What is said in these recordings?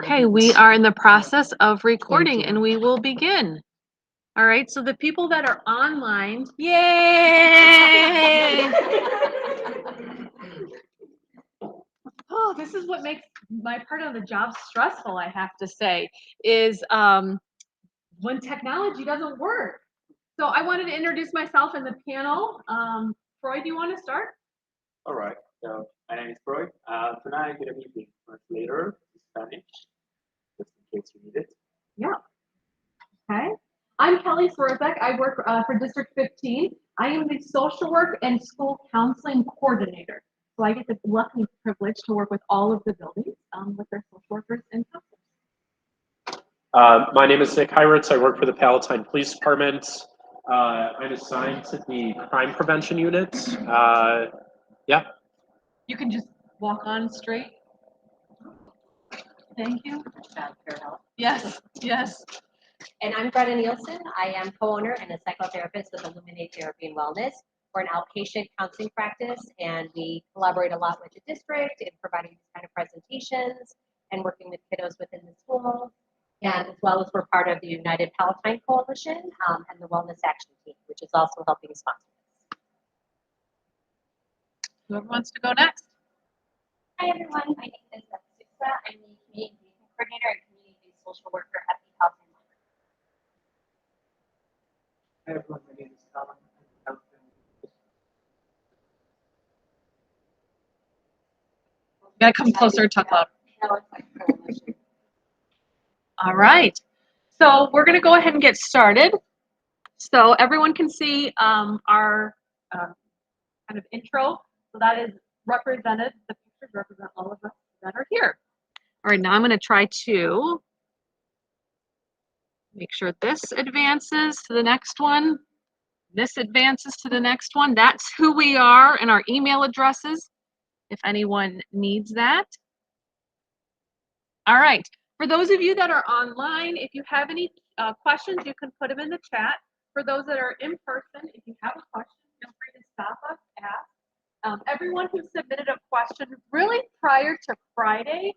Okay, we are in the process of recording and we will begin. All right, so the people that are online, yay! Oh, this is what makes my part of the job stressful, I have to say, is when technology doesn't work. So I wanted to introduce myself in the panel. Troy, do you want to start? All right, so my name is Troy. Tonight I'm going to be the translator to Spanish, just in case you need it. Yeah. Okay. I'm Kelly Sorzek. I work for District 15. I am the social work and school counseling coordinator. So I get the lucky privilege to work with all of the buildings with their social workers and counselors. My name is Nick Heiritz. I work for the Palatine Police Department. I'm assigned to the crime prevention unit. Yeah. You can just walk on straight. Thank you. Parental. Yes, yes. And I'm Greta Nielsen. I am co-owner and a psychotherapist with Illuminate Therapy and Wellness. We're an outpatient counseling practice, and we collaborate a lot with the district in providing these kind of presentations and working with kiddos within the schools. And as well as we're part of the United Palatine Coalition and the Wellness Action Team, which is also helping sponsor this. Whoever wants to go next. Hi everyone, my name is Susa. I'm the community engagement coordinator and community-based social worker at the Palatine Library. Hi everyone, my name is Colin. You gotta come closer, talk loud. Now it's like coalition. All right. So we're gonna go ahead and get started. So everyone can see our kind of intro. So that is represented, the pictures represent all of us that are here. All right, now I'm gonna try to make sure this advances to the next one. This advances to the next one. That's who we are and our email addresses, if anyone needs that. All right, for those of you that are online, if you have any questions, you can put them in the chat. For those that are in person, if you have a question, feel free to stop us, ask. Everyone who submitted a question really prior to Friday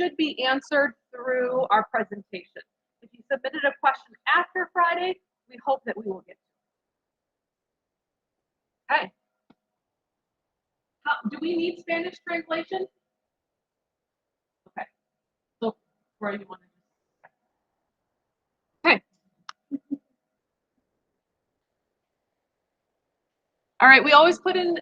should be answered through our presentation. If you submitted a question after Friday, we hope that we will get to it. Okay. Do we need Spanish translation? Okay. So, where you want to? Okay. All right. We always put in.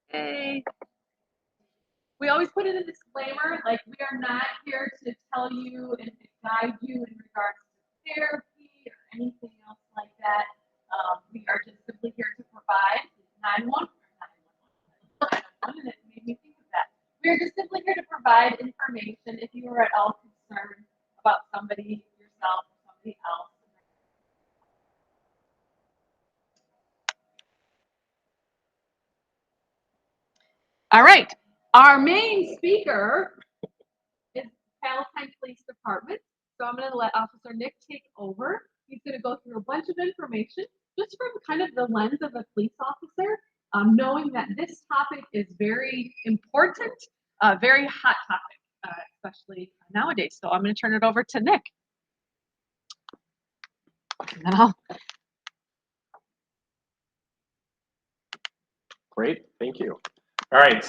Hey. We always put in a disclaimer, like we are not here to tell you and guide you in regards to therapy or anything else like that. We are just simply here to provide 911. And it made me think of that. We are just simply here to provide information if you are at all concerned about somebody, yourself, or somebody else. All right. Our main speaker is Palatine Police Department. So I'm going to let Officer Nick take over. He's going to go through a bunch of information just from kind of the lens of a police officer, knowing that this topic is very important, very hot topic, especially nowadays. So I'm going to turn it over to Nick. And then Great. Thank you. All right.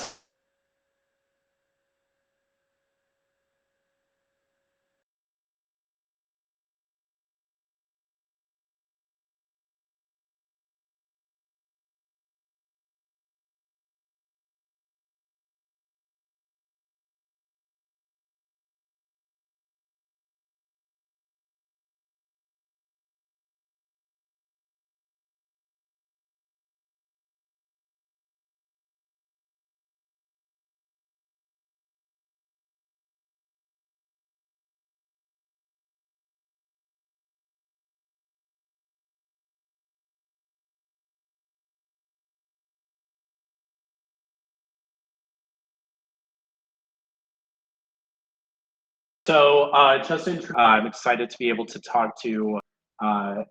So I'm excited to be able to talk to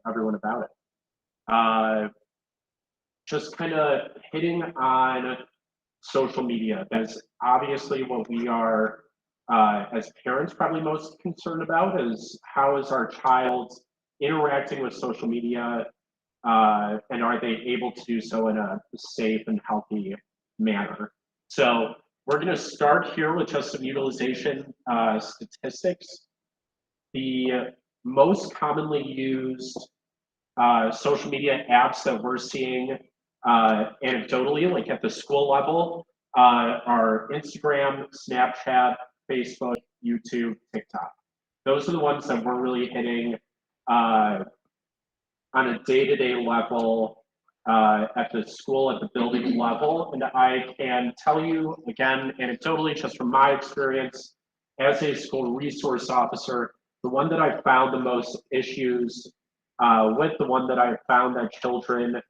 everyone about it. Just kind of hitting on social media. That's obviously what we are, as parents, probably most concerned about is how is our child interacting with social media, and are they able to do so in a safe and healthy manner? So we're going to start here with just some utilization statistics. The most commonly used social media apps that we're seeing anecdotally, like at the school level, are Instagram, Snapchat, Facebook, YouTube, TikTok. Those are the ones that we're really hitting on a day-to-day level at the school, at the building level. And I can tell you, again, anecdotally, just from my experience as a school resource officer, the one that I found the most issues with, the one that I found that children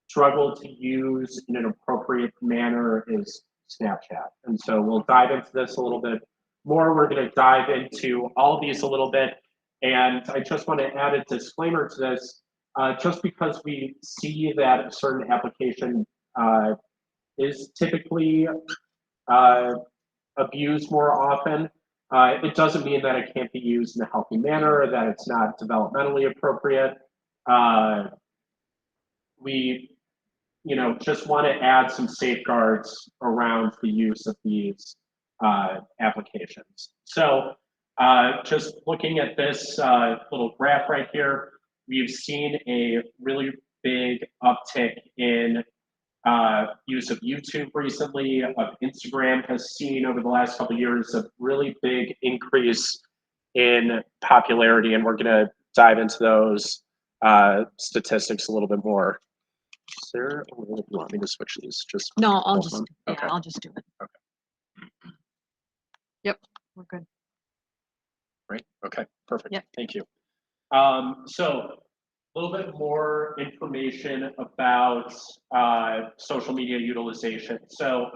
struggle to use in an appropriate manner is Snapchat. And so we'll dive into this a little bit more. We're going to dive into all of these a little bit. And I just want to add a disclaimer to this. Just because we see that a certain application is typically abused more often, it doesn't mean that it can't be used in a healthy manner, or that it's not developmentally appropriate. We, just want to add some safeguards around the use of these applications. So just looking at this little graph right here, we've seen a really big uptick in use of YouTube recently, of Instagram has seen over the last couple of years a really big increase in popularity, and we're going to dive into those statistics a little bit more. Sarah, you want me to switch these? Just No, I'll hold just, on. yeah, Okay. I'll just do it. Okay. Yep, we're good. Right. Okay. Perfect. Yep. Thank you. So a little bit more information about social media utilization. So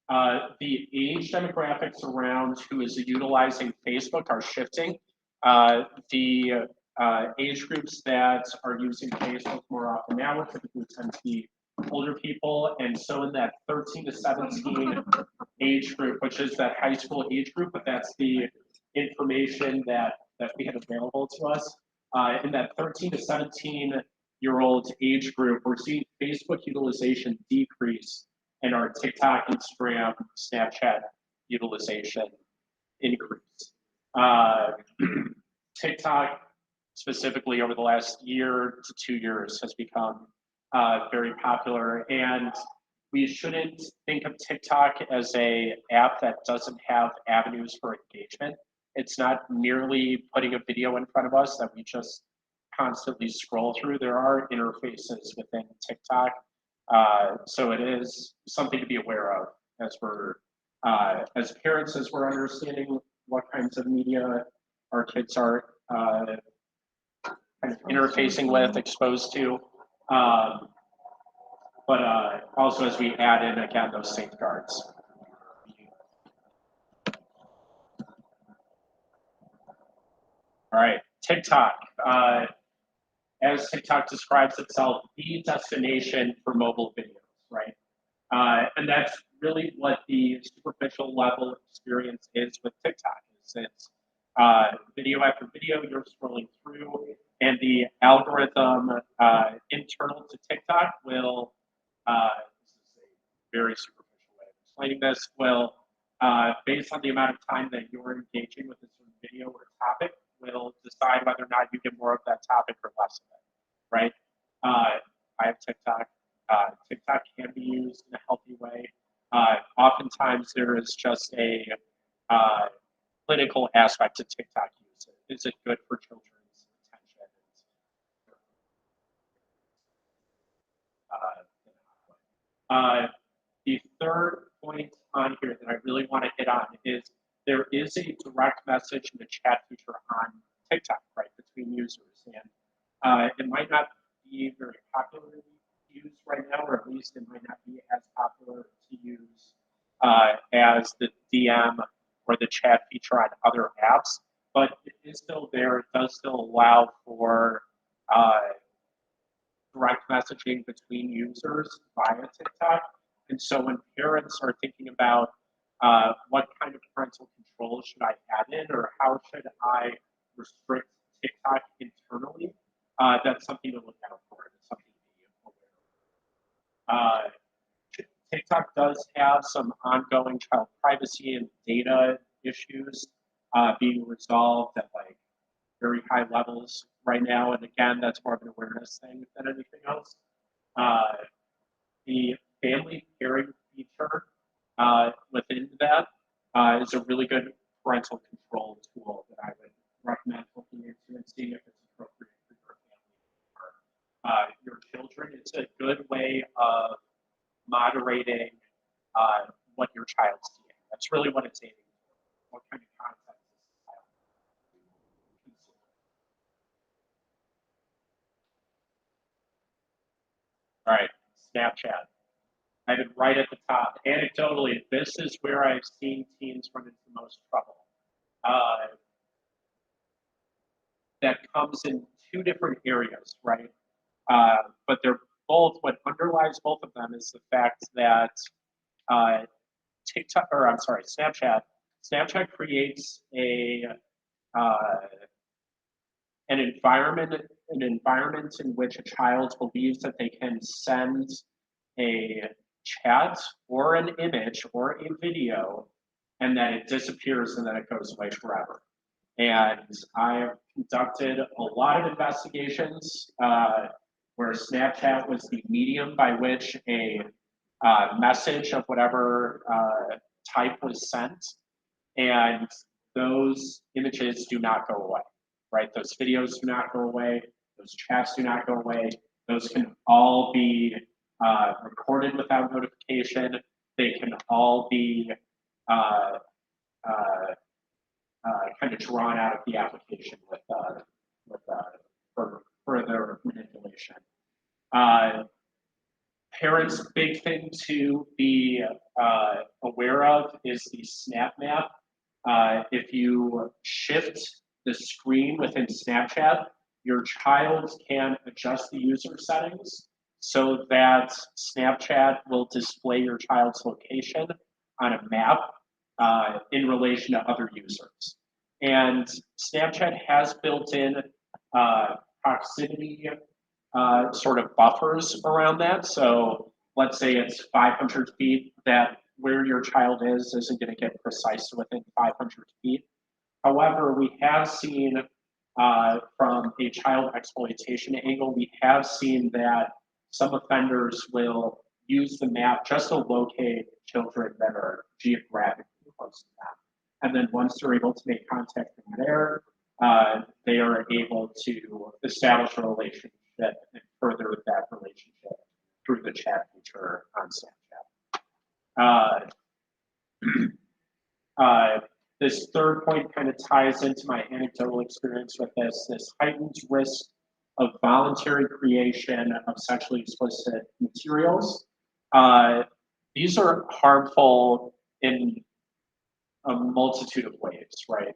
the age demographics around who is utilizing Facebook are shifting. The age groups that are using Facebook more often now typically tend to be older people. And so in that 13 to 17 age group, which is that high school age group, but that's the information that we have available to us. In that 13 to 17-year-old age group, we're seeing Facebook utilization decrease and our TikTok, Instagram, Snapchat utilization increase. TikTok, specifically over the last year to 2 years, has become very popular, and we shouldn't think of TikTok as a app that doesn't have avenues for engagement. It's not merely putting a video in front of us that we just constantly scroll through. There are interfaces within TikTok. So it is something to be aware of as we're, as parents, as we're understanding what kinds of media our kids are kind of interfacing with, exposed to. But also as we add in, again, those safeguards. All right, TikTok. As TikTok describes itself, the destination for mobile videos, right? And that's really what the superficial level experience is with TikTok. It's video after video you're scrolling through, and the algorithm internal to TikTok will, this is a very superficial way of explaining this, will, based on the amount of time that you're engaging with a certain video or topic, will decide whether or not you get more of that topic or less of it, right? I have TikTok. TikTok can be used in a healthy way. Oftentimes there is just a clinical aspect to TikTok use. Is it good for children's attention? The third point on here that I really want to hit on is there is a direct message in the chat feature on TikTok, right, between users. And it might not be very popularly used right now, or at least it might not be as popular to use as the DM or the chat feature on other apps, but it is still there. It does still allow for direct messaging between users via TikTok. And so when parents are thinking about what kind of parental control should I add in, or how should I restrict TikTok internally, that's something to look out for. It's something to be aware of. TikTok does have some ongoing child privacy and data issues being resolved at like very high levels right now. And again, that's more of an awareness thing than anything else. The family pairing feature within that is a really good parental control tool that I would recommend looking into and seeing if it's appropriate for your family or your children. It's a good way of moderating what your child's seeing. That's really what it's aiming for. What kind of content is the child consuming? All right, Snapchat. I have it right at the top. Anecdotally, this is where I've seen teens run into the most trouble. That comes in two different areas, right? But they're both, what underlies both of them is the fact that Snapchat creates uh, an environment in which a child believes that they can send a chat or an image or a video, and then it disappears and then it goes away forever. And I have conducted a lot of investigations where Snapchat was the medium by which a message of whatever type was sent, and those images do not go away, right? Those videos do not go away, those chats do not go away. Those can all be recorded without notification. They can all be uh, uh, kind of drawn out of the application with for further manipulation. Parents' big thing to be aware of is the snap map. If you shift the screen within Snapchat, your child can adjust the user settings so that Snapchat will display your child's location on a map in relation to other users. And Snapchat has built in proximity sort of buffers around that. So let's say it's 500 feet, that where your child is isn't going to get precise within 500 feet. However, we have seen from a child exploitation angle, we have seen that some offenders will use the map just to locate children that are geographically close to them. And then once they're able to make contact from there, they are able to establish a relationship and further that relationship through the chat feature on Snapchat. This third point kind of ties into my anecdotal experience with this heightened risk of voluntary creation of sexually explicit materials. These are harmful in a multitude of ways, right?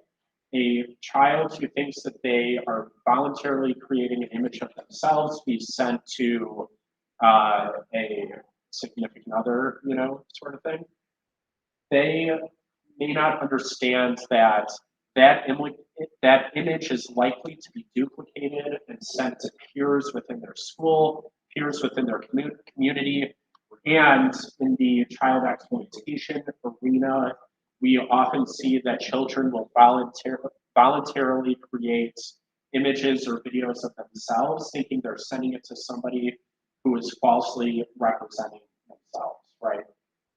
A child who thinks that they are voluntarily creating an image of themselves be sent to a significant other, sort of thing. They may not understand that that image is likely to be duplicated and sent to peers within their school, peers within their community, and in the child exploitation arena, we often see that children will voluntarily create images or videos of themselves, thinking they're sending it to somebody who is falsely representing themselves, right?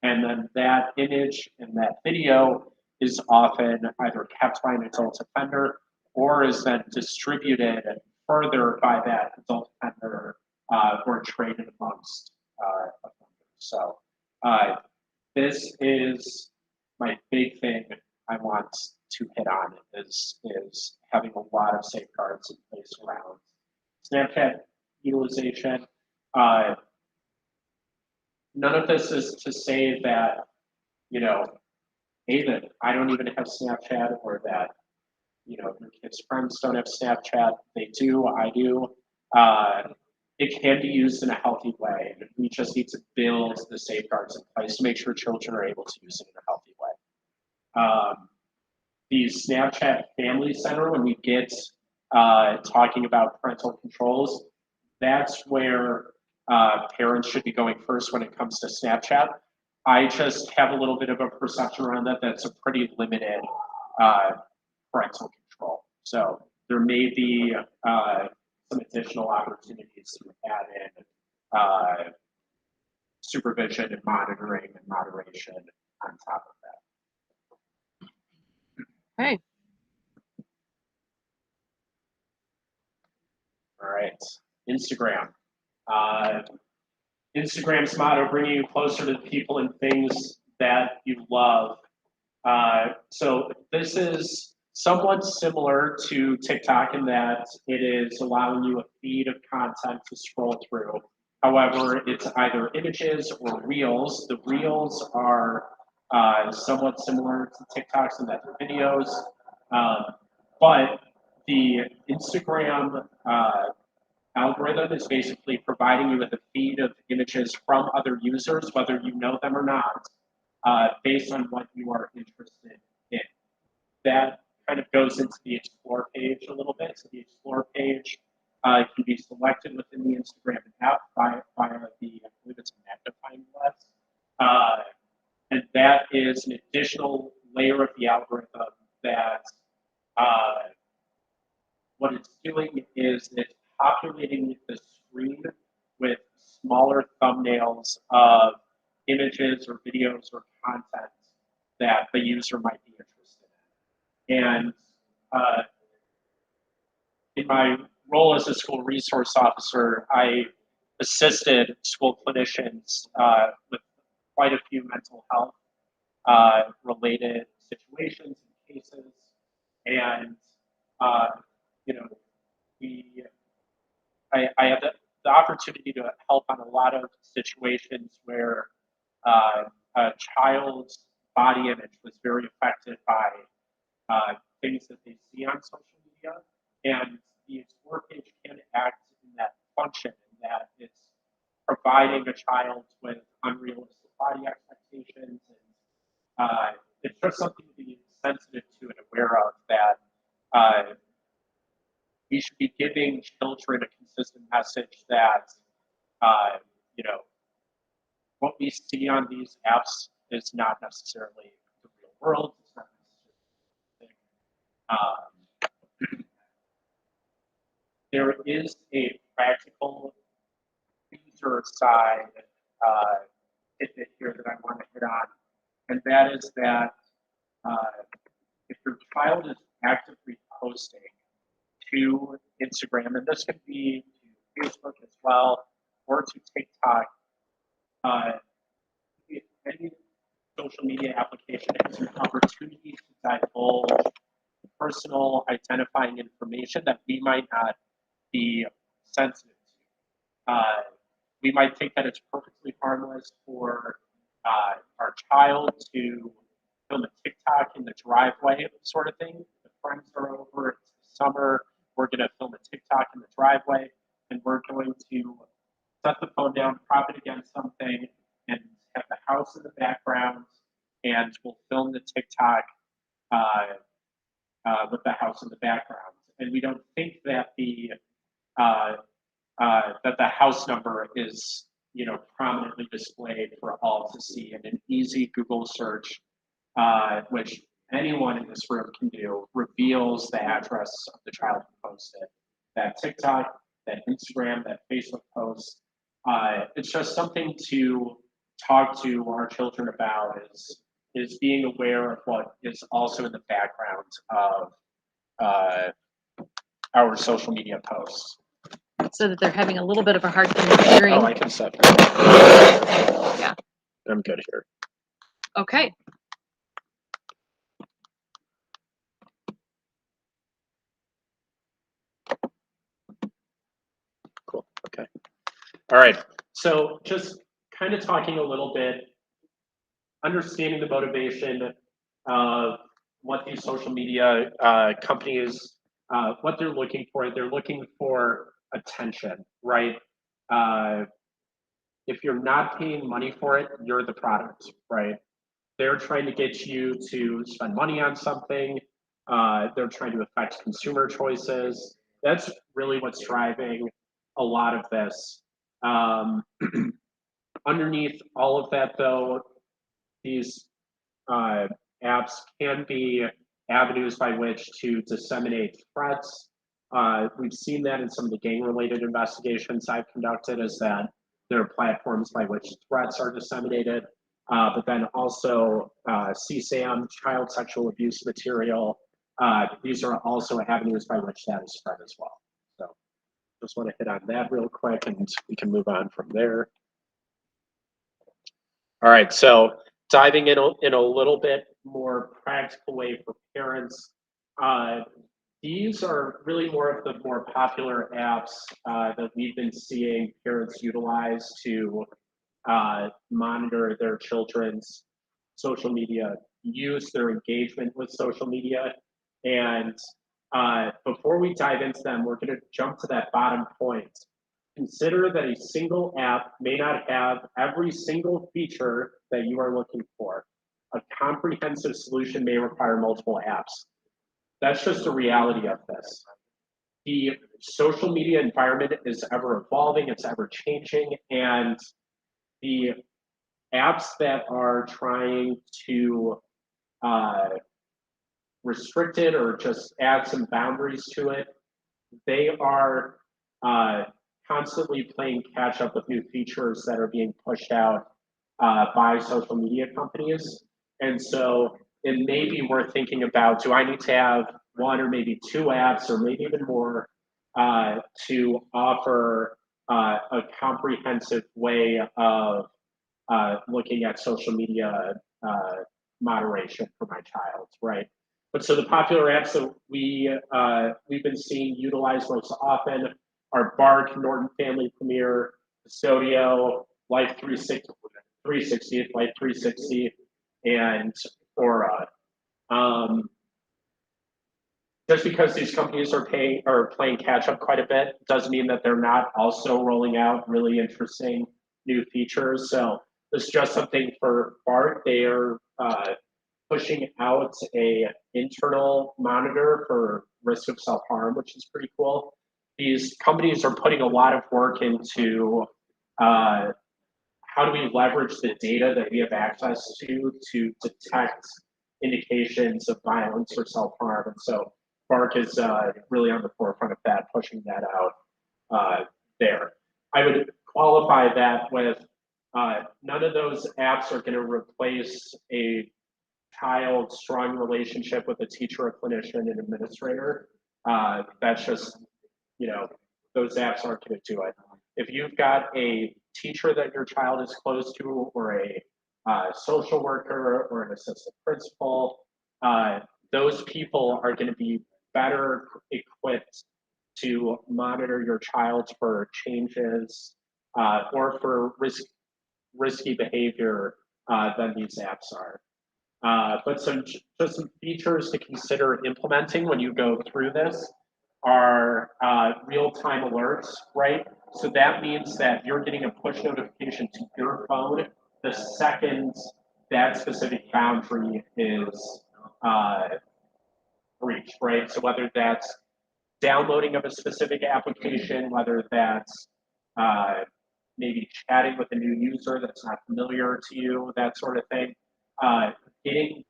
And then that image and that video is often either kept by an adult offender or is then distributed further by that adult offender or traded amongst offenders. So this is my big thing I want to hit on is having a lot of safeguards in place around Snapchat utilization. None of this is to say that, hey, that I don't even have Snapchat or that, your kids' friends don't have Snapchat. They do, I do. it can be used in a healthy way. We just need to build the safeguards in place to make sure children are able to use it in a healthy way. The Snapchat Family Center, when we get talking about parental controls, that's where parents should be going first when it comes to Snapchat. I just have a little bit of a perception around that. That's a pretty limited parental control. So there may be some additional opportunities to add in supervision and monitoring and moderation on top of that. Okay. All right, Instagram. Instagram's motto, bringing you closer to the people and things that you love. So this is somewhat similar to TikTok in that it is allowing you a feed of content to scroll through. However, it's either images or reels. The reels are somewhat similar to TikToks in that they're videos, but the Instagram algorithm is basically providing you with a feed of images from other users, whether you know them or not, based on what you are interested in. That kind of goes into the Explore page a little bit. So the Explore page can be selected within the Instagram app via the, I believe it's a magnifying glass. And that is an additional layer of the algorithm that what it's doing is it's populating the screen with smaller thumbnails of images or videos or content that the user might be interested in. And in my role as a school resource officer, I assisted school clinicians with quite a few mental health related situations and cases. And, you know, I had the opportunity to help on a lot of situations where a child's body image was very affected by things that they see on social media. And the Explore page can act in that function, in that it's providing a child with unrealistic body expectations. And it's just something to be sensitive to and aware of, that we should be giving children a consistent message that, you know, what we see on these apps is not necessarily the real world. It's not necessarily there is a practical user side tidbit here that I want to hit on, and that is that if your child is actively posting to Instagram, and this can be to Facebook as well, or to TikTok, any social media application has an opportunity to divulge personal identifying information that we might not be sensitive to. We might think that it's perfectly harmless for our child to film a TikTok in the driveway, sort of thing. The friends are over, it's the summer, we're going to film a TikTok in the driveway, and we're going to set the phone down, prop it against something, and have the house in the background, and we'll film the TikTok with the house in the background. And we don't think that the house number is, you know, prominently displayed for all to see in an easy Google search, which anyone in this room can do, reveals the address of the child who posted that TikTok, that Instagram, that Facebook post. It's just something to talk to our children about, is being aware of what is also in the background of our social media posts. So that they're having a little bit of a hard time hearing. Oh, I can set. Yeah. I'm good here. Okay. Cool. Okay. All right. So just kind of talking a little bit, understanding the motivation of what these social media companies, what they're looking for. They're looking for attention, right? if you're not paying money for it, you're the product, right? They're trying to get you to spend money on something. They're trying to affect consumer choices. That's really what's driving a lot of this. Underneath all of that, though, these apps can be avenues by which to disseminate threats. We've seen that in some of the gang-related investigations I've conducted, is that there are platforms by which threats are disseminated, but then also CSAM, child sexual abuse material. These are also avenues by which that is spread as well. So just want to hit on that real quick, and we can move on from there. All right, so diving in a little bit more practical way for parents. These are really more of the more popular apps that we've been seeing parents utilize to monitor their children's social media use, their engagement with social media. And before we dive into them, we're going to jump to that bottom point. Consider that a single app may not have every single feature that you are looking for. A comprehensive solution may require multiple apps. That's just a reality of this. The social media environment is ever evolving, it's ever changing, and the apps that are trying to restrict it or just add some boundaries to it, they are constantly playing catch up with new features that are being pushed out by social media companies. And so it may be worth thinking about, do I need to have one or maybe two apps or maybe even more to offer a comprehensive way of looking at social media moderation for my child, right? But so the popular apps that we've been seeing utilized most often are Bark, Norton Family Premier, Custodio, Life 360, Life 360, and Aura. Just because these companies are playing catch up quite a bit doesn't mean that they're not also rolling out really interesting new features. So this is just something for Bark. They are pushing out a internal monitor for risk of self-harm, which is pretty cool. These companies are putting a lot of work into how do we leverage the data that we have access to detect indications of violence or self-harm. And so Bark is really on the forefront of that, pushing that out there. I would qualify that with none of those apps are going to replace a child's strong relationship with a teacher, a clinician, an administrator. That's just, those apps aren't going to do it. If you've got a teacher that your child is close to, or a social worker, or an assistant principal, those people are going to be better equipped to monitor your child for changes or for risky behavior than these apps are. But just some features to consider implementing when you go through this are real-time alerts, right? So that means that you're getting a push notification to your phone the second that specific boundary is breached, right? So whether that's downloading of a specific application, whether that's maybe chatting with a new user that's not familiar to you, that sort of thing. Getting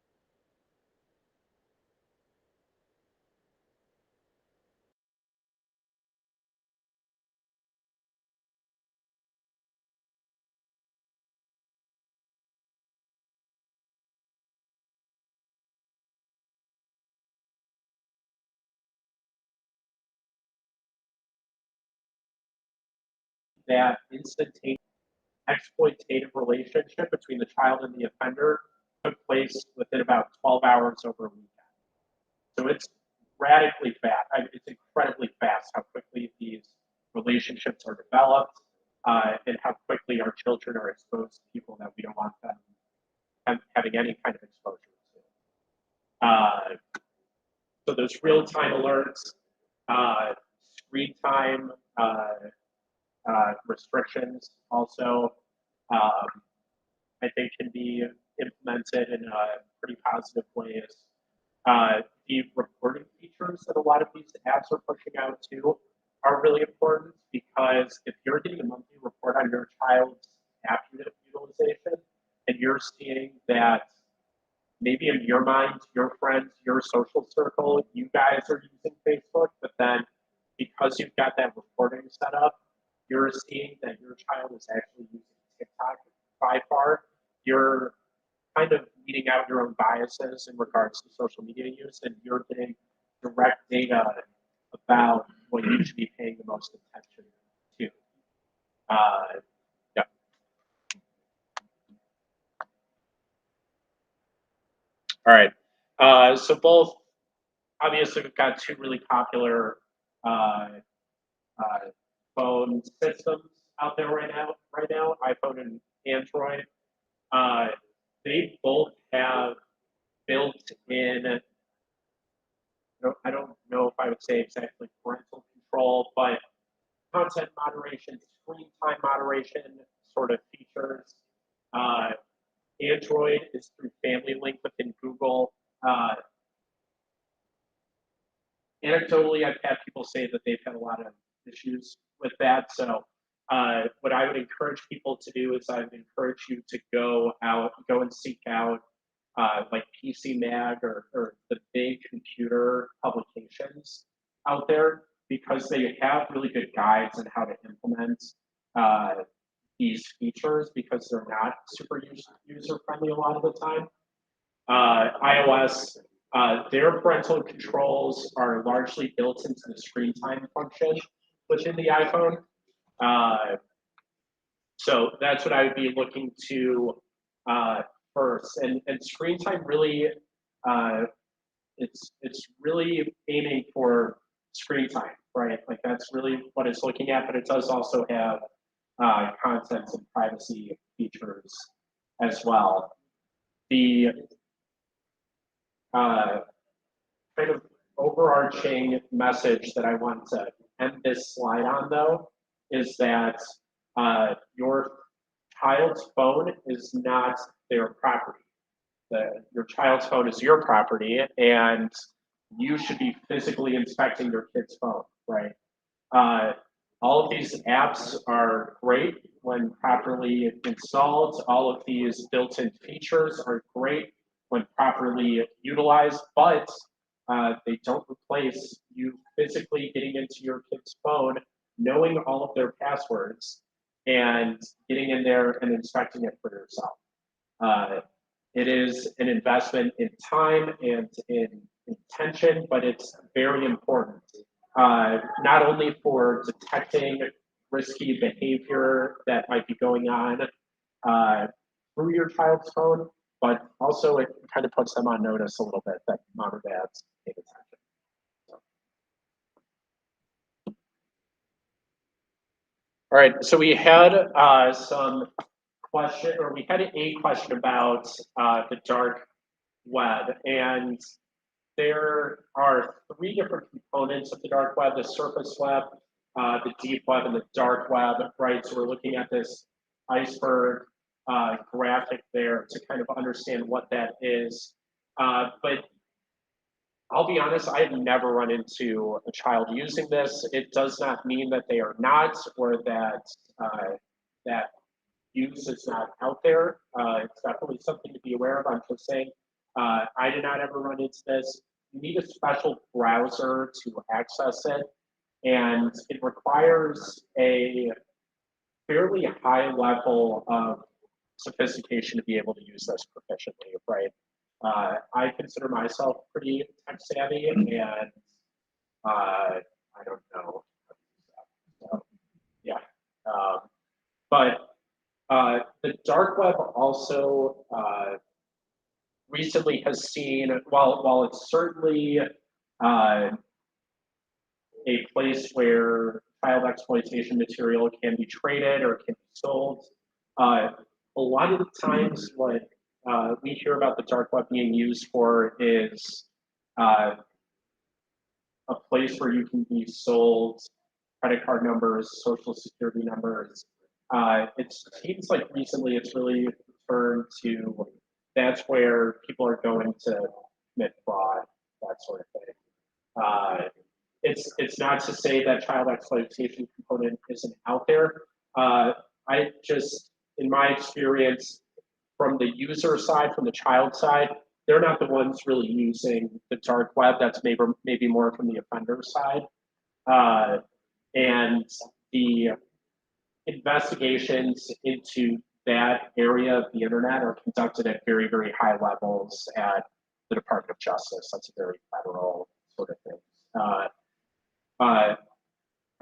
that instantaneous exploitative relationship between the child and the offender took place within about 12 hours over a weekend. So it's radically fast. It's incredibly fast how quickly these relationships are developed and how quickly our children are exposed to people that we don't want them having any kind of exposure to. So those real-time alerts, screen time restrictions also, I think can be implemented in pretty positive ways. The reporting features that a lot of these apps are pushing out too are really important, because if you're getting a monthly report on your child's app utilization and you're seeing that maybe in your mind, your friends, your social circle, you guys are using Facebook, but then because you've got that reporting set up, you're seeing that your child is actually using TikTok by far, you're kind of weeding out your own biases in regards to social media use, and you're getting direct data about what you should be paying the most attention to. Yeah. All right. So both, obviously, we've got two really popular uh, phone systems out there right now. iPhone and Android. They both have built-in. I don't know if I would say exactly parental control, but content moderation, screen time moderation sort of features. Android is through Family Link within Google. Anecdotally, I've had people say that they've had a lot of issues with that. So what I would encourage people to do is I would encourage you to go and seek out like PC Mag or the big computer publications out there, because they have really good guides on how to implement these features, because they're not super user friendly a lot of the time. iOS, their parental controls are largely built into the screen time function within the iPhone. So that's what I would be looking to first. And screen time really, it's really aiming for screen time, right? Like that's really what it's looking at, but it does also have content and privacy features as well. The kind of overarching message that I want to end this slide on, though, is that your child's phone is not their property. Your child's phone is your property, and you should be physically inspecting your kid's phone, right? All of these apps are great when properly installed. All of these built-in features are great when properly utilized, but they don't replace you physically getting into your kid's phone, knowing all of their passwords, and getting in there and inspecting it for yourself. It is an investment in time and in intention, but it's very important, not only for detecting risky behavior that might be going on through your child's phone, but also it kind of puts them on notice a little bit that mom or dad's paying attention. All right, so we had we had a question about the dark web, and there are three different components of the dark web: the surface web, the deep web, and the dark web, right? So we're looking at this iceberg graphic there to kind of understand what that is. But I'll be honest, I've never run into a child using this. It does not mean that they are not, or that that use is not out there. It's definitely something to be aware of. I'm just saying, I did not ever run into this. You need a special browser to access it, and it requires a fairly high level of sophistication to be able to use this proficiently, right? I consider myself pretty tech savvy, and I don't know how to use that. So, yeah. But the dark web also recently has seen, while it's certainly a place where child exploitation material can be traded or can be sold, a lot of the times what we hear about the dark web being used for is a place where you can be sold credit card numbers, social security numbers. It seems like recently it's really turned to that's where people are going to commit fraud, that sort of thing. It's not to say that child exploitation component isn't out there. I just, in my experience, from the user side, from the child side, they're not the ones really using the dark web. That's maybe more from the offender side. And the investigations into that area of the internet are conducted at very, very high levels at the Department of Justice. That's a very federal sort of thing.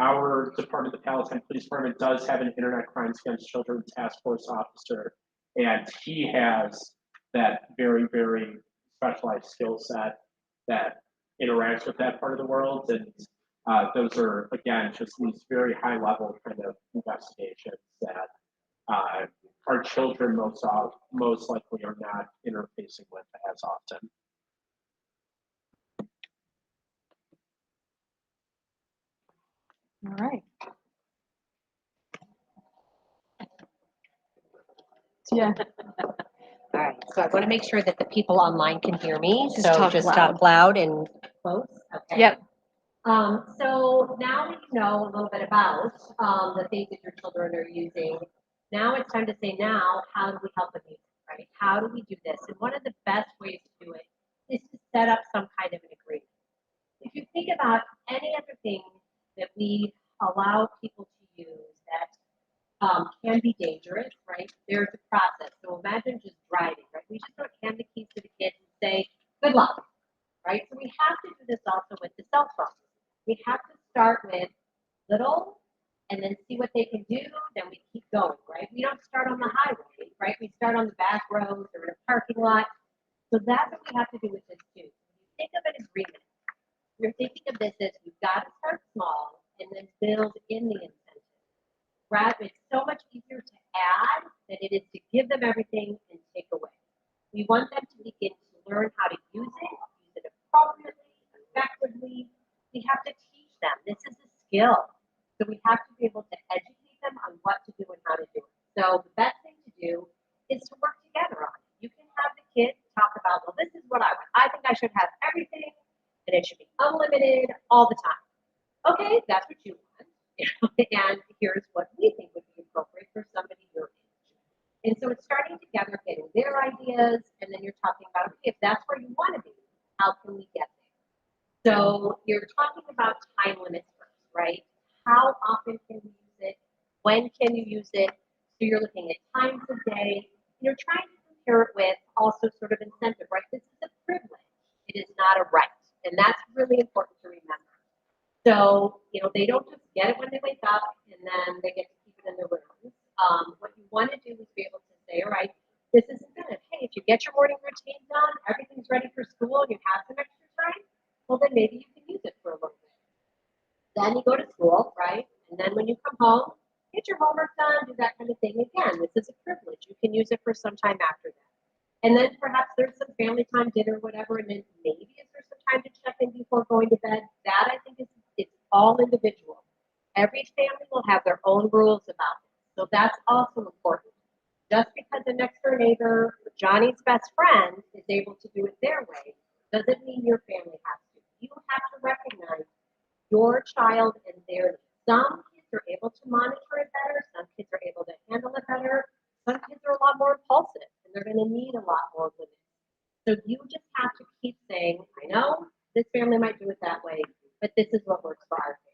Our department, the Palatine Police Department, does have an Internet Crimes Against Children task force officer, and he has that very, very specialized skill set that interacts with that part of the world. And those are, again, just these very high level kind of investigations that our children most likely are not interfacing with as often. All right. Yeah. All right, so I want to make sure that the people online can hear me, Just so talk just loud. talk loud and close, okay? Yep. So now that you know a little bit about the things that your children are using, now it's time to say, now, how do we help them use it, right? How do we do this? And one of the best ways to do it is to set up some kind of an agreement. If you think about any other thing that we allow people to use that can be dangerous, right? There's a process. So imagine just driving, right? We just don't hand the keys to the kids and say, good luck, right? So we have to do this also with the cell phone. We have to start with little and then see what they can do, then we keep going, right? We don't start on the highway, right? We start on the back roads or in a parking lot. So that's what we have to do with this too. When you think of an agreement, you're thinking of this as we've got to start small and then build in the incentive. Right? It's so much easier to add than it is to give them everything and take away. We want them to begin to learn how to use it appropriately, effectively. We have to teach them. This is a skill. So we have to be able to educate them on what to do and how to do it. So the best thing to do is to work together on it. You can have the kids talk about, well, this is what I want. I think I should have everything and it should be unlimited all the time. Okay, that's what you want. And here's what we think would be appropriate for somebody your age. And so it's starting together, getting their ideas, and then you're talking about, okay, if that's where you want to be, how can we get there? So you're talking about time limits first, right? How often can you use it? When can you use it? So you're looking at times of day. You're trying to compare it with also sort of incentive, right? This is a privilege. It is not a right. And that's really important to remember. So, they don't just get it when they wake up and then they get to keep it in their rooms. What you want to do is be able to say, all right, this is good. Hey, if you get your morning routine done, everything's ready for school, and you have some extra time, well, then maybe you can use it for a little bit. Then you go to school, right? And then when you come home, get your homework done, do that kind of thing. Again, this is a privilege. You can use it for some time after that. And then perhaps there's some family time, dinner, whatever, and then maybe is there some time to check in before going to bed? That I think it's all individual. Every family will have their own rules about it. So that's also important. Just because the next door neighbor or Johnny's best friend is able to do it their way, doesn't mean your family has to. You have to recognize your child and their needs. Some kids are able to monitor it better, some kids are able to handle it better, some kids are a lot more impulsive and they're going to need a lot more limits. So you just have to keep saying, I know this family might do it that way, but this is what works for our family.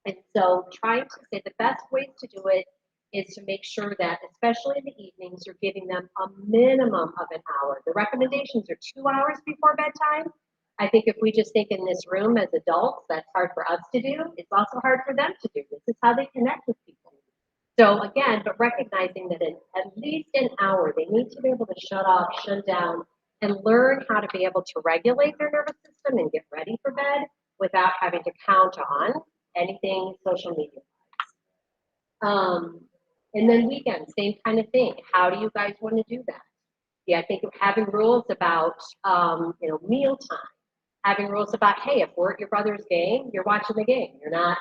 And so trying to say the best ways to do it is to make sure that, especially in the evenings, you're giving them a minimum of an hour. The recommendations are 2 hours before bedtime. I think if we just think in this room as adults, that's hard for us to do. It's also hard for them to do. This is how they connect with people. So again, but recognizing that in at least an hour, they need to be able to shut off, shut down, and learn how to be able to regulate their nervous system and get ready for bed without having to count on anything social media. And then weekends, same kind of thing. How do you guys want to do that? Yeah, I think of having rules about, meal time. Having rules about, hey, if we're at your brother's game, you're watching the game. You're not,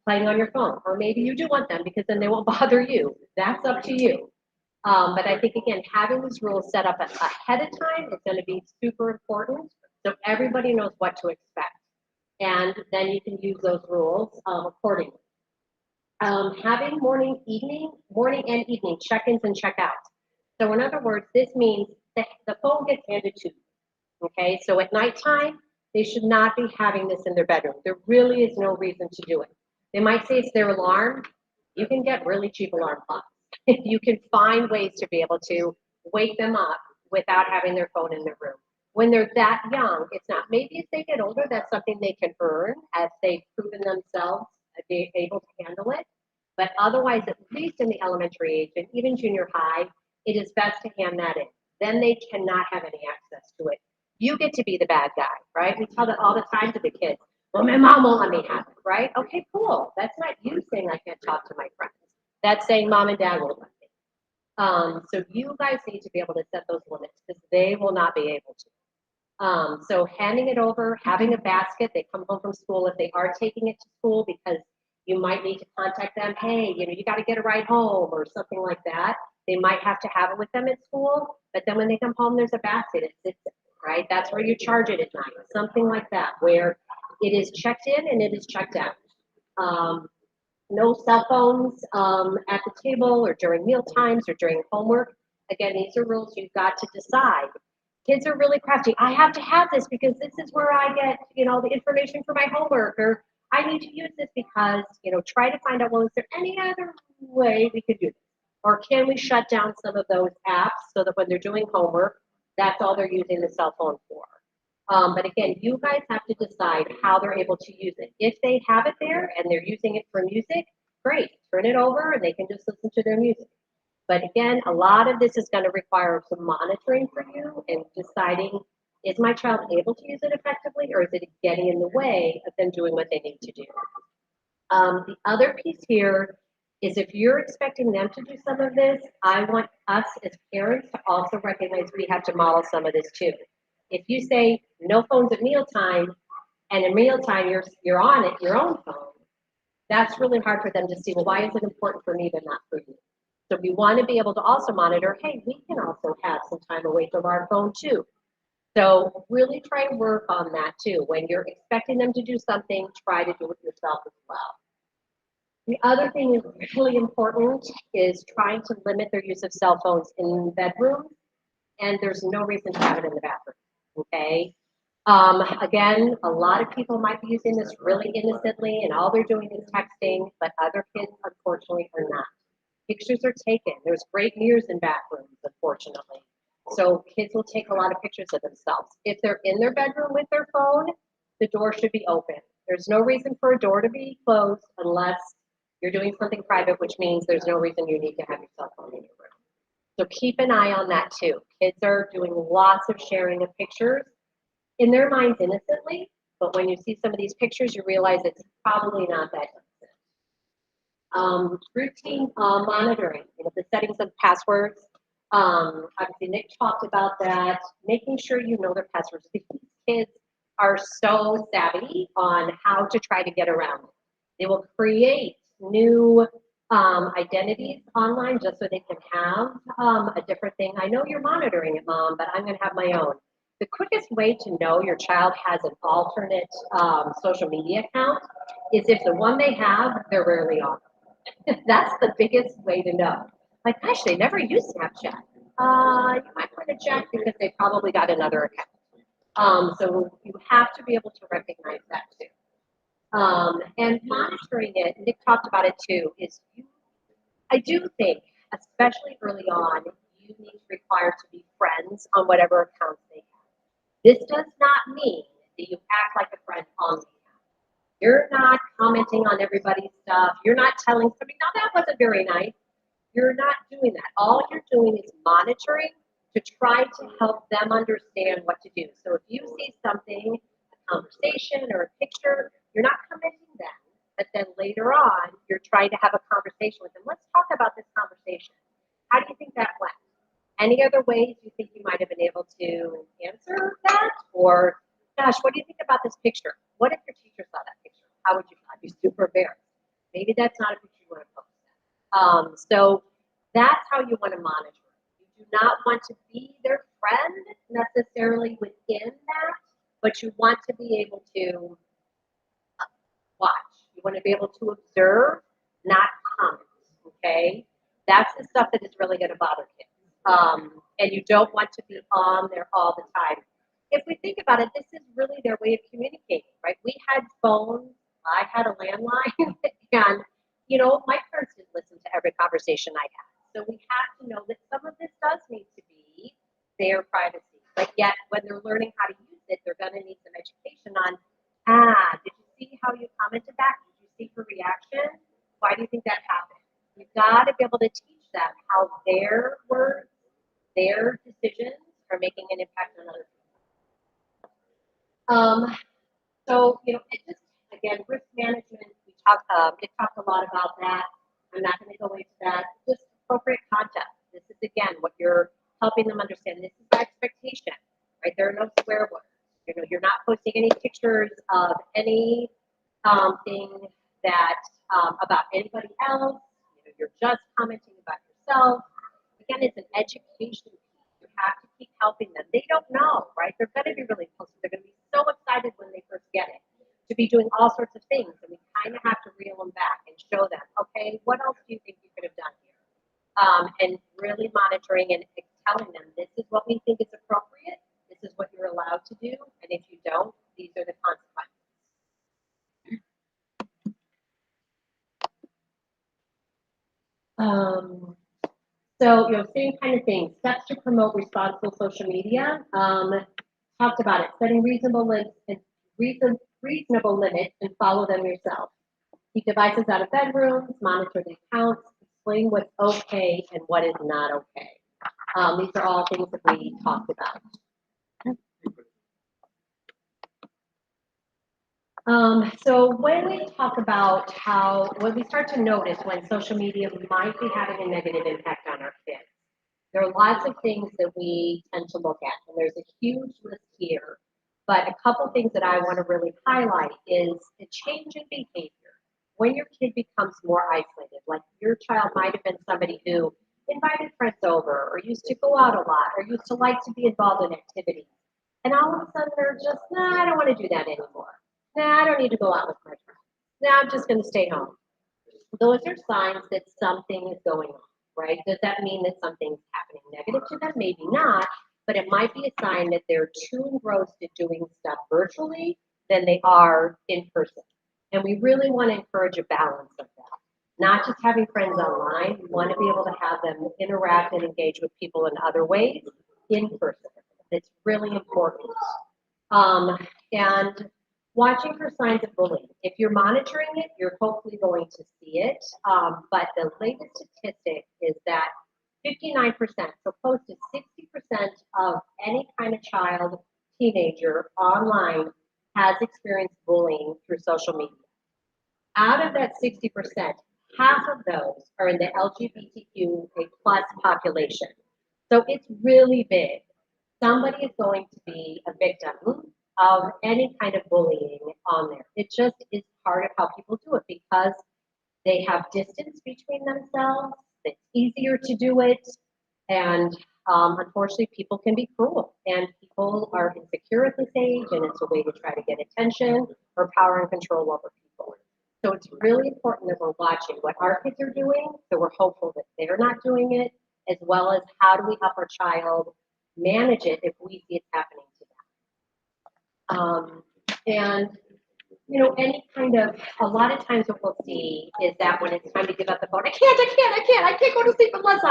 playing on your phone. Or maybe you do want them because then they won't bother you. That's up to you. But I think, again, having these rules set up ahead of time is going to be super important so everybody knows what to expect. And then you can use those rules accordingly. Having morning and evening check-ins and check-outs. So in other words, this means that the phone gets handed to you. Okay, so at nighttime, they should not be having this in their bedroom. There really is no reason to do it. They might say it's their alarm. You can get really cheap alarm clocks. You can find ways to be able to wake them up without having their phone in their room. When they're that young, it's not. Maybe as they get older, that's something they can earn as they've proven themselves to be able to handle it. But otherwise, at least in the elementary age and even junior high, it is best to hand that in. Then they cannot have any access to it. You get to be the bad guy, right? We tell that all the time to the kids. Well, my mom won't let me have it, right? Okay, cool. That's not you saying I can't talk to my friends. That's saying mom and dad won't let me. So you guys need to be able to set those limits because they will not be able to. So handing it over, having a basket, they come home from school if they are taking it to school because you might need to contact them. Hey, you got to get a ride home or something like that. They might have to have it with them at school, but then when they come home, there's a basket. It sits there, right? That's where you charge it at night, something like that, where it is checked in and it is checked out. No cell phones at the table or during meal times or during homework. Again, these are rules you've got to decide. Kids are really crafty. I have to have this because this is where I get, the information for my homework, or I need to use this because, try to find out, well, is there any other way we could do this? Or can we shut down some of those apps so that when they're doing homework, that's all they're using the cell phone for? But again, you guys have to decide how they're able to use it. If they have it there and they're using it for music, great, turn it over and they can just listen to their music. But again, a lot of this is going to require some monitoring for you and deciding, is my child able to use it effectively or is it getting in the way of them doing what they need to do? The other piece here is if you're expecting them to do some of this, I want us as parents to also recognize we have to model some of this too. If you say no phones at mealtime, and in mealtime you're on it, your own phone, that's really hard for them to see, well, why is it important for me but not for you? So we want to be able to also monitor, hey, we can also have some time away from our phone too. So really try and work on that too. When you're expecting them to do something, try to do it yourself as well. The other thing is really important is trying to limit their use of cell phones in bedrooms, and there's no reason to have it in the bathroom, okay? Again, a lot of people might be using this really innocently and all they're doing is texting, but other kids, unfortunately, are not. Pictures are taken. There's great mirrors in bathrooms, unfortunately. So kids will take a lot of pictures of themselves. If they're in their bedroom with their phone, the door should be open. There's no reason for a door to be closed unless you're doing something private, which means there's no reason you need to have your cell phone in your room. So keep an eye on that too. Kids are doing lots of sharing of pictures in their minds innocently, but when you see some of these pictures, you realize it's probably not that innocent. Routine monitoring, the settings of passwords. Obviously, Nick talked about that. Making sure you know their passwords because kids are so savvy on how to try to get around it. They will create new identities online just so they can have a different thing. I know you're monitoring it, Mom, but I'm going to have my own. The quickest way to know your child has an alternate social media account is if the one they have, they're rarely on. That's the biggest way to know. Like, gosh, they never use Snapchat. You might want to check because they probably got another account. So you have to be able to recognize that too. And monitoring it, Nick talked about it too, I do think, especially early on, you need to require to be friends on whatever accounts they have. This does not mean that you act like a friend on the account. You're not commenting on everybody's stuff. You're not telling somebody, no, that wasn't very nice. You're not doing that. All you're doing is monitoring to try to help them understand what to do. So if you see something, a conversation or a picture, you're not commenting then, but then later on, you're trying to have a conversation with them. Let's talk about this conversation. How do you think that went? Any other ways you think you might have been able to answer that? Or gosh, what do you think about this picture? What if your teacher saw that picture? How would you feel? I'd be super embarrassed. Maybe that's not a picture you want to post. So that's how you want to monitor. You do not want to be their friend necessarily within that, but you want to be able to watch. You want to be able to observe, not comment. Okay, that's the stuff that is really going to bother kids. And you don't want to be on there all the time. If we think about it, this is really their way of communicating, right? We had phones. I had a landline, and my parents didn't listen to every conversation I had. So we have to know that some of this does need to be their privacy. But yet, when they're learning how to use it, they're going to need some education on, did you see how you commented back? Did you see her reaction? Why do you think that happened? You've got to be able to teach them how their words, their decisions are making an impact on other people. So, it just, again, risk management, it talked a lot about that. I'm not going to go into that. Just appropriate content. This is, again, what you're helping them understand. This is the expectation, right? There are no swear words. You're not posting any pictures of any thing that about anybody else. You're just commenting about yourself. Again, it's an education piece. You have to keep helping them. They don't know, right? They're going to be really close. They're going to be so excited when they first get it to be doing all sorts of things. And we kind of have to reel them back and show them, okay, what else do you think you could have done here? And really monitoring and telling them, this is what we think is appropriate. This is what you're allowed to do. And if you don't, these are the consequences. So, same kind of thing. Steps to promote responsible social media. Talked about it. Setting reasonable limits and follow them yourself. Keep devices out of bedrooms. Monitor the accounts. Explain what's okay and what is not okay. These are all things that we talked about. So when we talk about when we start to notice when social media might be having a negative impact on our kids, there are lots of things that we tend to look at, and there's a huge list here. But a couple things that I want to really highlight is the change in behavior. When your kid becomes more isolated, like your child might have been somebody who invited friends over, or used to go out a lot, or used to like to be involved in activities, and all of a sudden they're just, I don't want to do that anymore. I don't need to go out with my friends. I'm just going to stay home. Those are signs that something is going on, right? Does that mean that something's happening negative to them? Maybe not, but it might be a sign that they're too engrossed in doing stuff virtually than they are in person. And we really want to encourage a balance of that. Not just having friends online, we want to be able to have them interact and engage with people in other ways in person. It's really important. And watching for signs of bullying. If you're monitoring it, you're hopefully going to see it. But the latest statistic is that 59%, so close to 60% of any kind of child, teenager online has experienced bullying through social media. Out of that 60%, half of those are in the LGBTQA+ population. So it's really big. Somebody is going to be a victim of any kind of bullying on there. It just is part of how people do it because they have distance between themselves. It's easier to do it. And unfortunately, people can be cruel. And people are insecure at this age, and it's a way to try to get attention or power and control over people. So it's really important that we're watching what our kids are doing, so we're hopeful that they're not doing it, as well as how do we help our child manage it if we see it's happening to them. Any kind of, a lot of times what we'll see is that when it's time to give up the phone, I can't go to sleep unless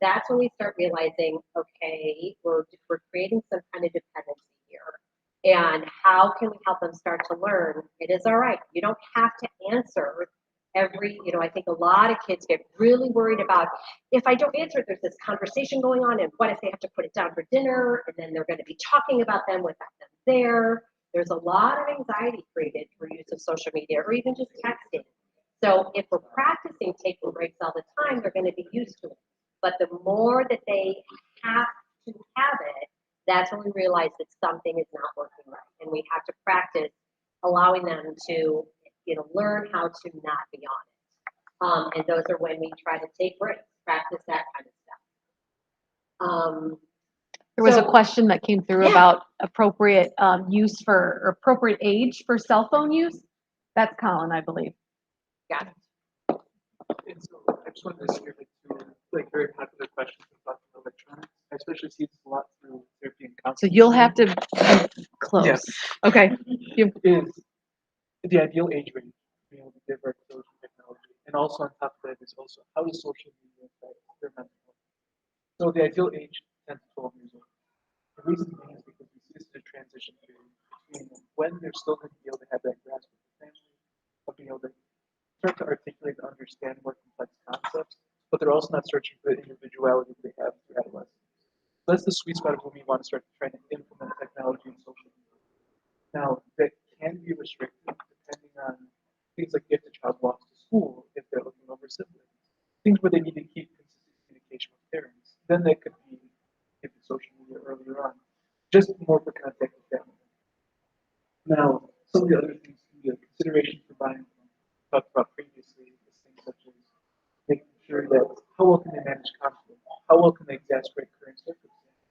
that's when we start realizing, okay, we're creating some kind of dependency here. And how can we help them start to learn it is all right. You don't have to answer every, I think a lot of kids get really worried about if I don't answer, there's this conversation going on, and what if they have to put it down for dinner, and then they're going to be talking about them without them there. There's a lot of anxiety created through use of social media or even just texting. So if we're practicing taking breaks all the time, they're going to be used to it. But the more that they have to have it, that's when we realize that something is not working right. And we have to practice allowing them to, learn how to not be on it. And those are when we try to take breaks, practice that kind of stuff. There was a So- question that came through Yeah. about appropriate use for, or appropriate age for cell phone use. That's Colin, I believe. Got it. And so I just wanted to share like very popular questions about electronics. I especially see this a lot through therapy and So counseling. you'll have to be close. Yes. Okay. Is the ideal age range to be able to give our children technology, and also on top of that is also how does social media affect their mental health? So the ideal age 10 to 12 years old. The reason being is because we see this as a transition period between when they're still going to be able to have that grasp of the family, of being able to start to articulate and understand more complex concepts, but they're also not searching for the individuality they have through adolescence. So that's the sweet spot of when we want to start trying to implement technology and social media. Now, that can be restricted depending on things like if the child walks to school, if they're looking over siblings, things where they need to keep consistent communication with parents. Then that could be if it's social media earlier on, just more for contact with family. Now, some of the other things can be a consideration for buying, talked about previously, is things such as making sure that how well can they manage conflict? How well can they exasperate current circumstances?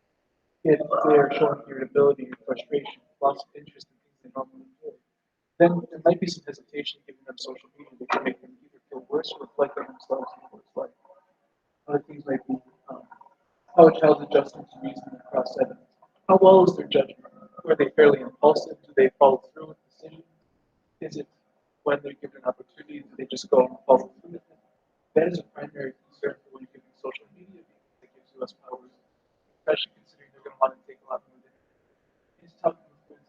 If they're showing irritability or frustration, loss of interest in things they normally enjoy, then there might be some hesitation giving them social media that can make them either feel worse or reflect on themselves in what it's like. Other things might be how a child's adjusting to reasoning across evidence. How well is their judgment? Are they fairly impulsive? Do they follow through with decisions? Is it when they're given an opportunity, do they just go and follow through with it? That is a primary concern for when you're giving social media because it gives you less powers, especially considering they're going to want to take a lot more than it's tough to influence.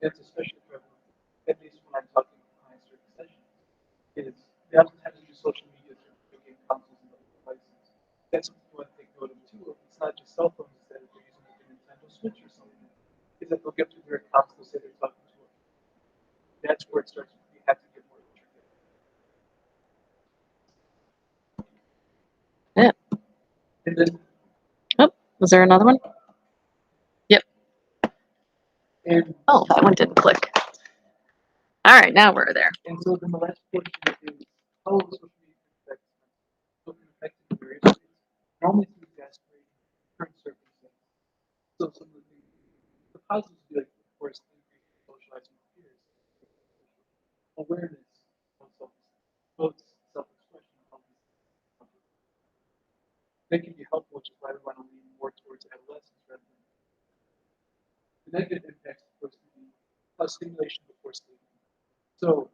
It's especially prevalent, at least when I'm talking with clients during sessions, is they oftentimes use social media through video game consoles and other devices. That's something you want to take note of too. It's not just cell phones, it's that if they're using like a Nintendo Switch or something, is that they'll get through their accounts, they'll say they're talking to them. That's where it starts. You have to get more intricate. Yeah. And then, Oh, was there another one? Yep. and Oh, that one didn't click. All right, now we're there. And so then the last portion is how will social media affect so it can affect in various ways. Normally through exasperating current circumstances. So some of the things, the positives would be like, of course, increasing socializing with peers, awareness of self, both self-expression and all these things. That can be helpful, which is why we want to lean more towards adolescence rather than the negative impacts, of course, can be stimulation before sleep. So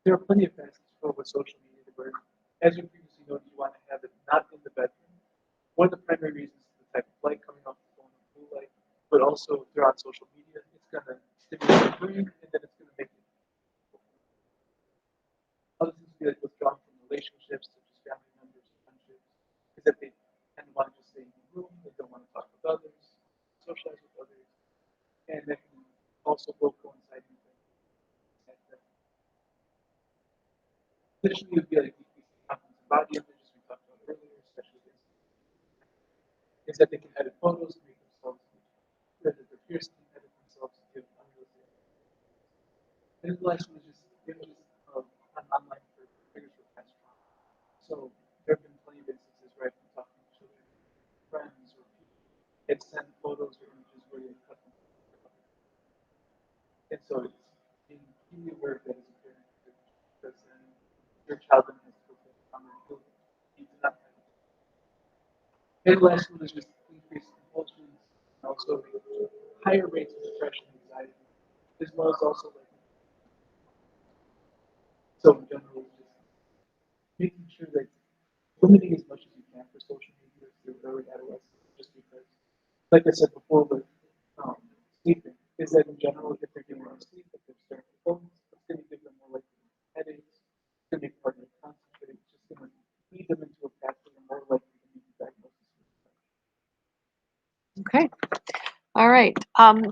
there are plenty of facets with social media where, as you previously noted, you want to have it not in the bedroom. One of the primary reasons is the type of light coming off the phone and blue light, but also if they're on social media, it's going to stimulate the brain and then it's going to make it. Other things would be like withdrawing from relationships, such as family members, friendships, is that they tend to want to just stay in the room, they don't want to talk with others, socialize with others, and that can also both coincide with that. Additionally, it would be like decreasing confidence in body image, as we talked about earlier, especially is that they can edit photos to make themselves that their peers can edit themselves to give unrealistic. And the last one is just images of online for figures for past trauma. So there have been plenty of instances where I've been talking to children, friends, or people, and send photos or images where they cut them. And so it's being keenly aware of that as a parent, because then your child then has to go through the trauma and heal it. You do not have to. And the last one is just increased compulsions and also higher rates of depression and anxiety, as well as also like so in general, just making sure that limiting as much as you can for social media through early adolescence, just because, like I said before, with sleeping, is that in general, if they're getting more sleep, if they're staring at phones, it's going to give them more likely headaches, it's going to make partner concentrate, it's just going to lead them into a path where they're more likely to be diagnosed with depression. Okay. All right.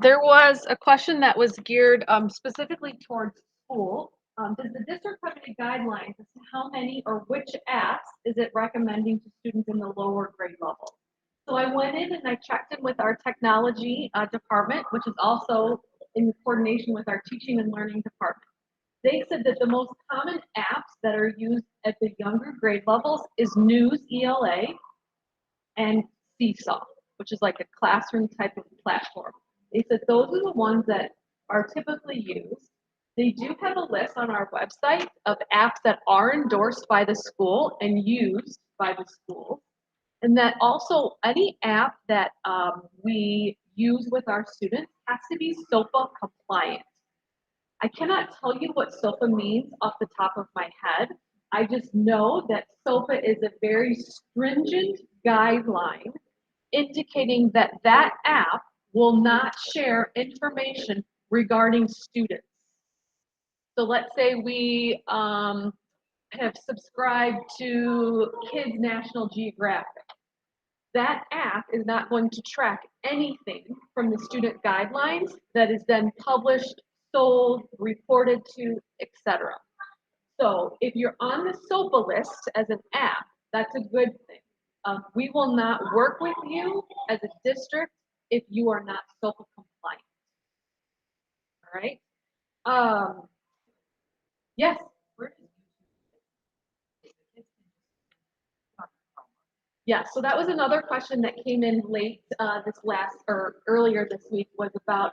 There was a question that was geared specifically towards school. Does the district have any guidelines as to how many or which apps is it recommending to students in the lower grade level? So I went in and I checked in with our technology department, which is also in coordination with our teaching and learning department. They said that the most common apps that are used at the younger grade levels is News ELA and Seesaw, which is like a classroom type of platform. They said those are the ones that are typically used. They do have a list on our website of apps that are endorsed by the school and used by the school. And that also any app that we use with our students has to be SOPA compliant. I cannot tell you what SOPA means off the top of my head. I just know that SOPA is a very stringent guideline indicating that that app will not share information regarding students. So let's say we have subscribed to Kids National Geographic. That app is not going to track anything from the student guidelines that is then published, sold, reported to, etc. So if you're on the SOPA list as an app, that's a good thing. We will not work with you as a district if you are not SOPA compliant. All right. Yes. Yeah, so that was another question that came in late earlier this week was about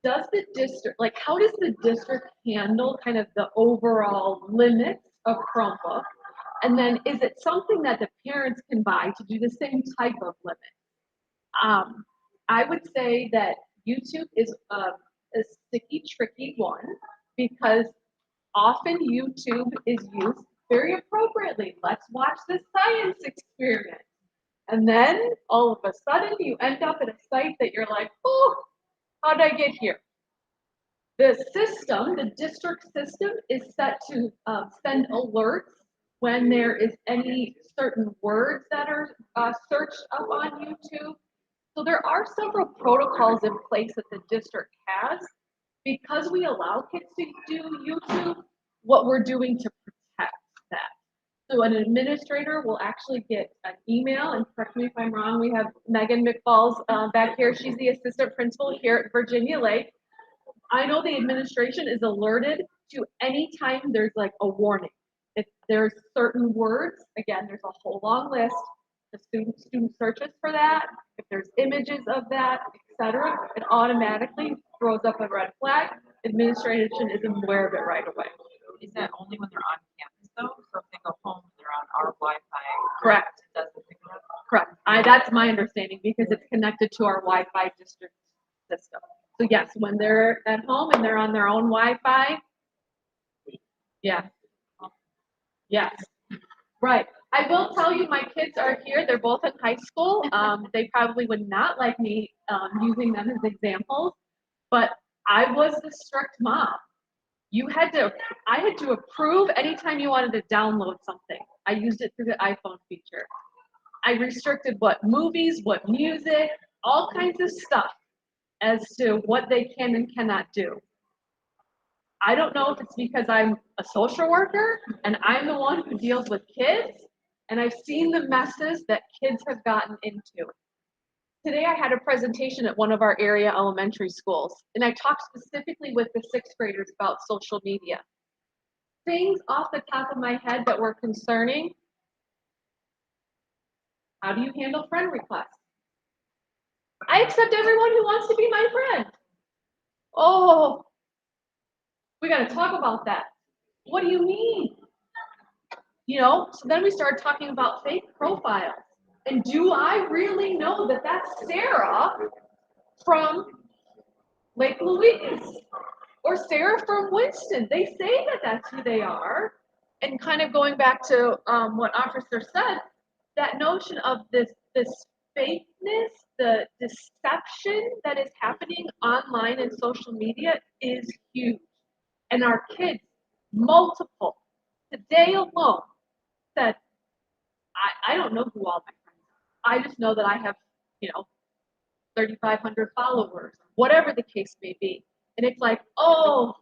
does the district, like how does the district handle kind of the overall limits of Chromebook? And then is it something that the parents can buy to do the same type of limit? I would say that YouTube is a sticky, tricky one because often YouTube is used very appropriately. Let's watch this science experiment. And then all of a sudden you end up at a site that you're like, oh, how did I get here? The system, the district system is set to send alerts when there is any certain words that are searched up on YouTube. So there are several protocols in place that the district has. Because we allow kids to do YouTube, what we're doing to protect that. So an administrator will actually get an email, and correct me if I'm wrong, we have Megan McFalls back here. She's the assistant principal here at Virginia Lake. I know the administration is alerted to any time there's like a warning. If there's certain words, again, there's a whole long list. The student searches for that. If there's images of that, etc., it automatically throws up a red flag. Administration is aware of it right away. Is that only when they're on campus though? So if they go home, they're on our Wi-Fi? Correct. It doesn't pick it up? Correct. That's my understanding because it's connected to our Wi-Fi district system. So yes, when they're at home and they're on their own Wi-Fi, yeah. Yes. Right. I will tell you, my kids are here. They're both in high school. They probably would not like me using them as examples, but I was the strict mom. I had to approve anytime you wanted to download something. I used it through the iPhone feature. I restricted what movies, what music, all kinds of stuff as to what they can and cannot do. I don't know if it's because I'm a social worker and I'm the one who deals with kids, and I've seen the messes that kids have gotten into. Today I had a presentation at one of our area elementary schools, and I talked specifically with the sixth graders about social media. Things off the top of my head that were concerning. How do you handle friend requests? I accept everyone who wants to be my friend. Oh, we got to talk about that. What do you mean? You know, so then we started talking about fake profiles. And do I really know that that's Sarah from Lake Louise or Sarah from Winston? They say that that's who they are. And kind of going back to what Officer said, that notion of this fakeness, the deception that is happening online and social media is huge. And our kids, multiple, today alone, said, I don't know who all my friends are. I just know that I have, 3,500 followers, whatever the case may be. And it's like, oh,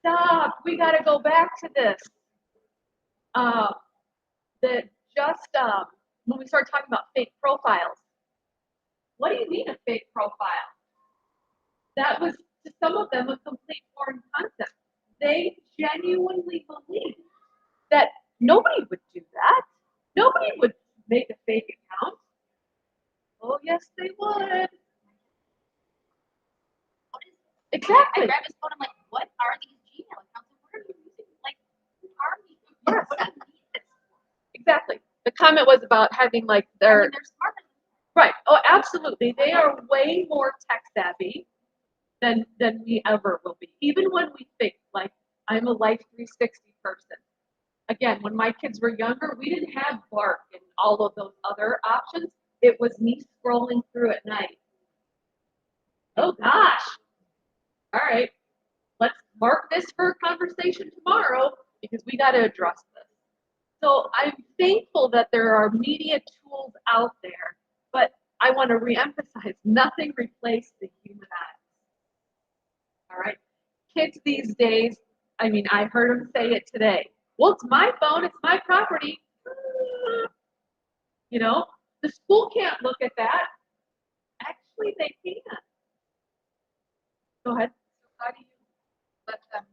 stop, we got to go back to this. When we start talking about fake profiles, What do you mean a fake profile? That was to some of them a complete foreign concept. They genuinely believe that nobody would do that. Nobody would make a fake account. Oh, yes, they would. Exactly. I grab his phone, I'm like, what are these Gmail accounts? And what are you using? Like, who are you? Yes. What do you need this for? Exactly. The comment was about having like I their, mean, they're smart. right. Oh, absolutely. They are way more tech savvy than we ever will be. Even when we think like I'm a Life 360 person. Again, when my kids were younger, we didn't have Bark and all of those other options. It was me scrolling through at night. Oh gosh. All right. Let's mark this for a conversation tomorrow because we got to address this. So I'm thankful that there are media tools out there, but I want to reemphasize nothing replaced the human eye. All right. Kids these days, I mean, I heard them say it today. Well, it's my phone, it's my property. You know, the school can't look at that. Actually, they can. Go ahead. So how do you let them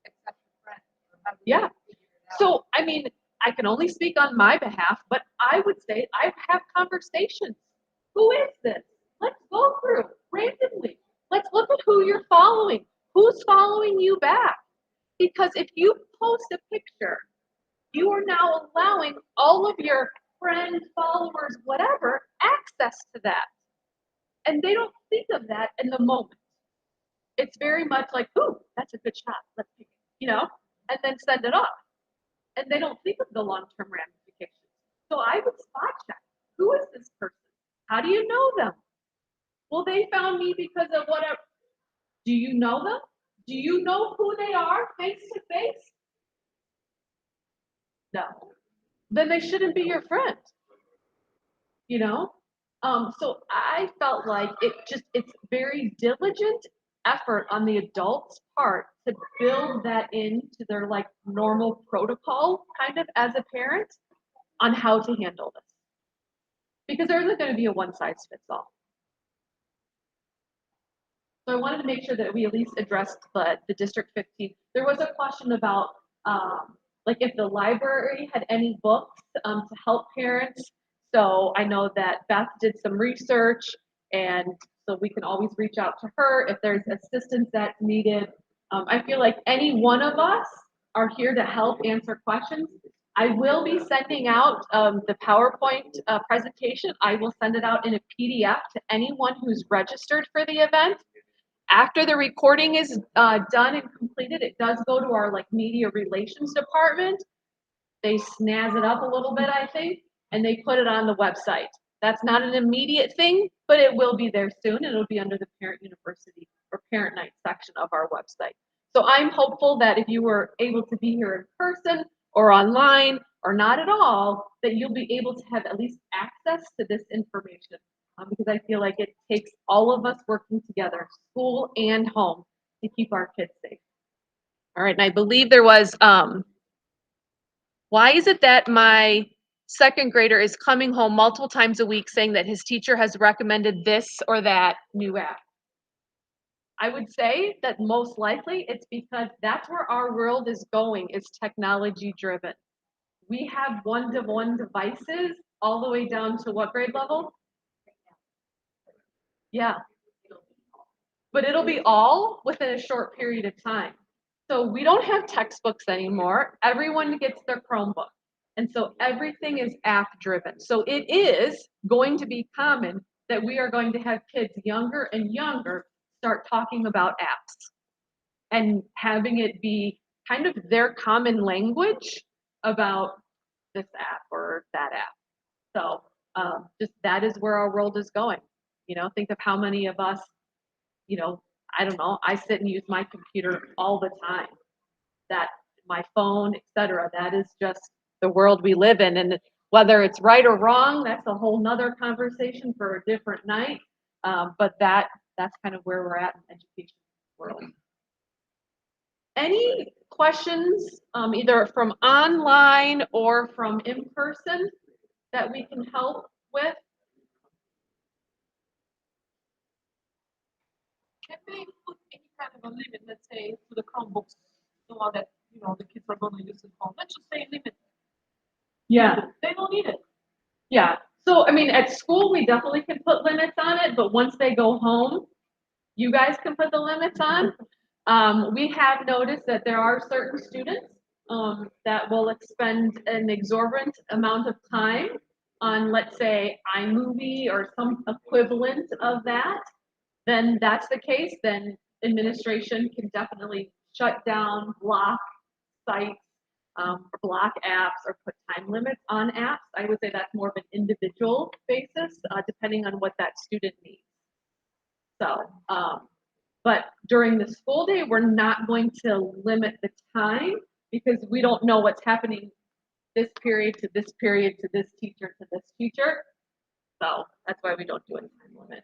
accept your friend? Or how do Yeah. you figure it out? So, I mean, I can only speak on my behalf, but I would say I have conversations. Who is this? Let's go through randomly. Let's look at who you're following. Who's following you back? Because if you post a picture, you are now allowing all of your friends, followers, whatever, access to that. And they don't think of that in the moment. It's very much like, ooh, that's a good shot. Let's pick it, and then send it off. And they don't think of the long-term ramifications. So I would spot check. Who is this person? How do you know them? Well, they found me because of whatever. Do you know them? Do you know who they are face to face? No. Then they shouldn't be your friend. You know? So I felt like it's very diligent effort on the adult's part to build that into their like normal protocol kind of as a parent on how to handle this. Because there isn't going to be a one size fits all. So I wanted to make sure that we at least addressed the District 15. There was a question about like if the library had any books to help parents. So I know that Beth did some research, and so we can always reach out to her if there's assistance that's needed. I feel like any one of us are here to help answer questions. I will be sending out the PowerPoint presentation. I will send it out in a PDF to anyone who's registered for the event. After the recording is done and completed, it does go to our like media relations department. They snazz it up a little bit, I think, and they put it on the website. That's not an immediate thing, but it will be there soon. It'll be under the Parent University or Parent Night section of our website. So I'm hopeful that if you were able to be here in person or online or not at all, that you'll be able to have at least access to this information. Because I feel like it takes all of us working together, school and home, to keep our kids safe. All right, and I believe there was, why is it that my second grader is coming home multiple times a week saying that his teacher has recommended this or that new app? I would say that most likely it's because that's where our world is going, is technology driven. We have one-to-one devices all the way down to what grade level? Yeah. But it'll be all within a short period of time. So we don't have textbooks anymore. Everyone gets their Chromebook. And so everything is app driven. So it is going to be common that we are going to have kids younger and younger start talking about apps and having it be kind of their common language about this app or that app. So just that is where our world is going. Think of how many of us, I don't know, I sit and use my computer all the time. That my phone, etc. That is just the world we live in. And whether it's right or wrong, that's a whole nother conversation for a different night. But that's kind of where we're at in education world. Any questions, either from online or from in person, that we can help with? they put any kind of a limit, let's say, to the Chromebooks, that, the kids are gonna use at home, let's just say limit, Yeah, they don't need it. yeah. So, I mean, at school, we definitely can put limits on it, but once they go home, you guys can put the limits on. We have noticed that there are certain students, that will expend an exorbitant amount of time on, let's say, iMovie or some equivalent of that. Then that's the case, then administration can definitely shut down, block sites, block apps, or put time limits on apps. I would say that's more of an individual basis, depending on what that student needs. So, but during the school day, we're not going to limit the time because we don't know what's happening this period to this period to this teacher to this teacher. So that's why we don't do a time limit.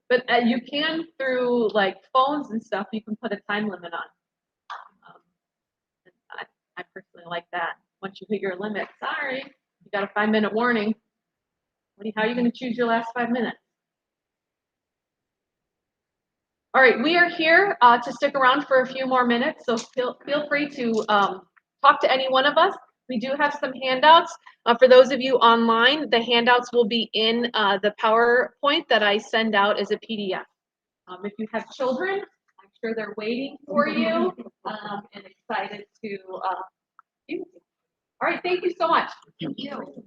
But you can, through like phones and stuff, you can put a time limit on. And I personally like that. Once you hit your limit, sorry, you got a 5-minute warning. How are you going to choose your last 5 minutes? All right, we are here to stick around for a few more minutes, so feel free to talk to any one of us. We do have some handouts. For those of you online, the handouts will be in the PowerPoint that I send out as a PDF. If you have children, I'm sure they're waiting for you and excited to use you. All right, thank you so much. Thank you.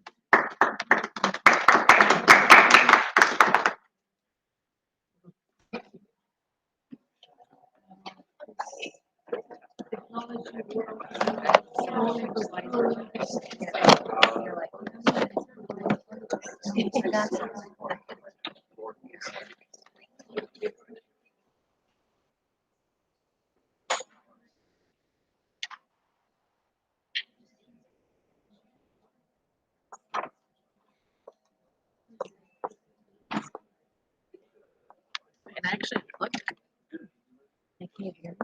And actually, look. I can't hear.